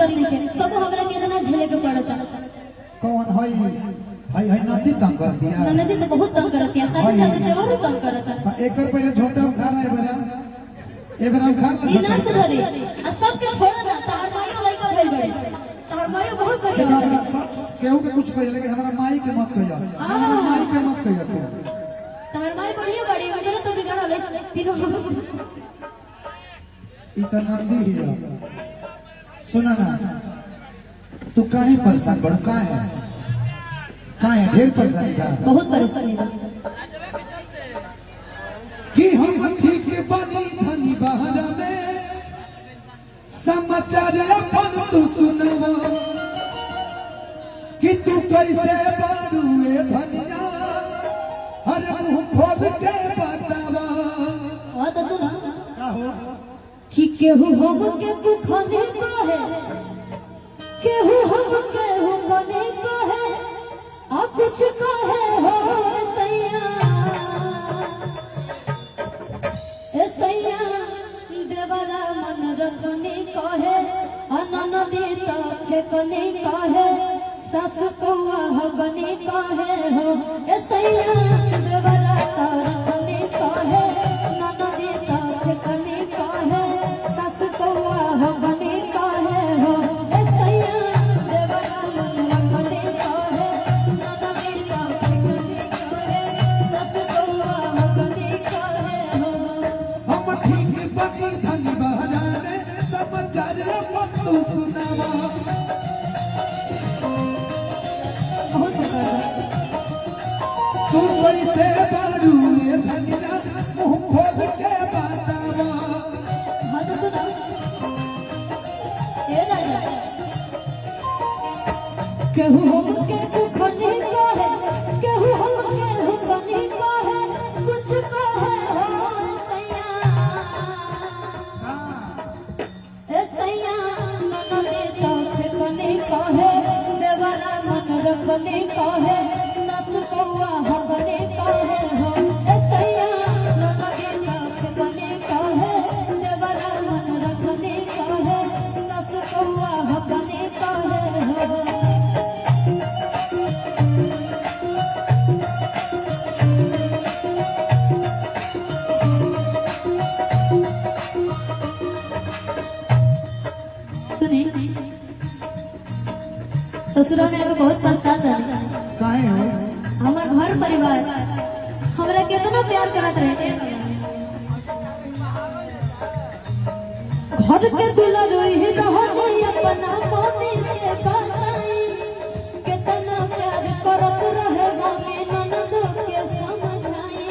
दिक्कत नहीं है, तब हमरा के इतना झेले के पड़ता। कौन हई हई हई नदी तंग कर दिया। नदी तो बहुत तंग करती है, साथ साथ देवर तंग करता। एकर पहले छोटा उठा रहा है बरा ए बरा उठा रहा ई ना से धरे आ सब के छोड़ ना, तार मायो लइका भेल बड़े, तार मायो बहुत करिया केहू के कुछ कह लेकिन हमरा माई के मत कहिया, हमरा माई के मत कहिया तू। तार माई बढ़िया बड़ी उधर तो बिगड़ ले तीनों। ई त नंदी है। सुना ना तू काहे परेशान बड़ काहे ढेर परेशान था। बहुत परेशानी है कि हम ठीक बनी धनी बहरा में समाचार अपन तू सुनवा कि तू कैसे बारू ए धनिया हर मुंह खोल के बतावा। और तो सुना का हो कि केहू हम के कुखने को है, केहू हम केहू कने को है, आ कुछ को है हो सैया ए सैया देवरा मन रखने को है, अनन देता फेकने को है, सास कौआ हबने को है हो ए सैया देवरा का रखने को है, नन देता फेकने को है, सास कौआ हबने को है हो ए सैया देवरा मन रखने को है, नन देता फेकने को है, सास कौआ हबने को है हो। हम ठीक बनी धनी बहरा में समाचार अपन तू सुनावा। बहुत बड़ा तू कैसे बारू ए धनिया मुंह खोल के बतावा। हाँ तो सुना ए राजा केहू हम के कुखने को है, केहू हम केहू कने को है, कुछ को है हो सैया ए सैया नन देता फेकने को है, देवरा मन रखने को है, सस कौआ हगने को है हो ए सैया नन देता फेकने को है, देवरा मन रखने को है, सस कौआ हगने को है हो। सुनी ससुरा में अभी बहुत पछतात है। काहे हो हमार घर परिवार हमरा कितना प्यार करत रहे, घर के दुलारोई रहनी अपना मम्मी से बताई, कितना प्यार करत रहे मम्मी ननद के समझाई।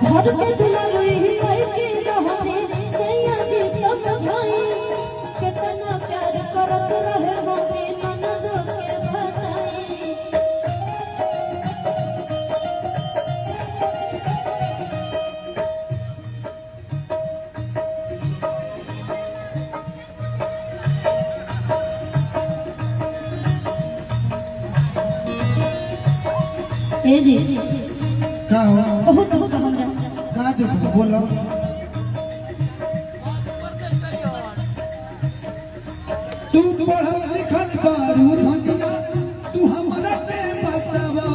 घर के दुलारोई के रहनी सैया जी समझाई, कितना प्यार करत रहे मम्मी ननद के बताई। ए जी का हो बहुत दुख हमरा का देख बोलो। तू पढ़ल लिखल बारू धनिया तू हमरा के बतावा।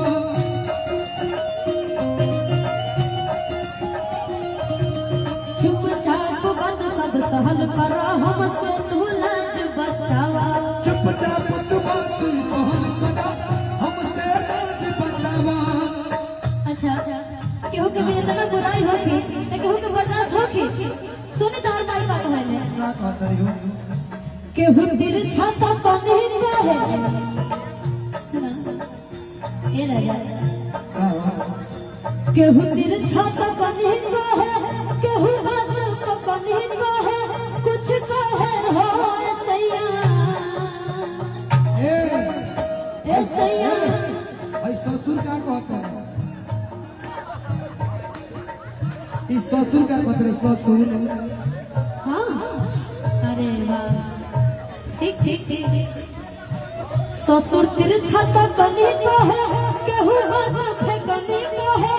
चुपचाप बंद सब सहल कर हमसे तू लाज बचावा। चुपचाप तू बात सहल करा हमसे लाज बतावा। अच्छा केहू के भी इतना बुराई होगी तो केहू के बर्दाश्त होगी। सुनी तार माई का कहले का कहत रही हो केहू दिल छाता कने कहे। सुना ए राजा का हो केहू दिल छाता कने कहे, केहू बात कने कहे, कुछ कहे हो सैया ए सैया भाई ससुर का कहता है इस ससुर का कहते रहे ससुर। हाँ अरे वाह ठीक ठीक ठीक ससुर तिरछा कने को है, केहू बात कने को है,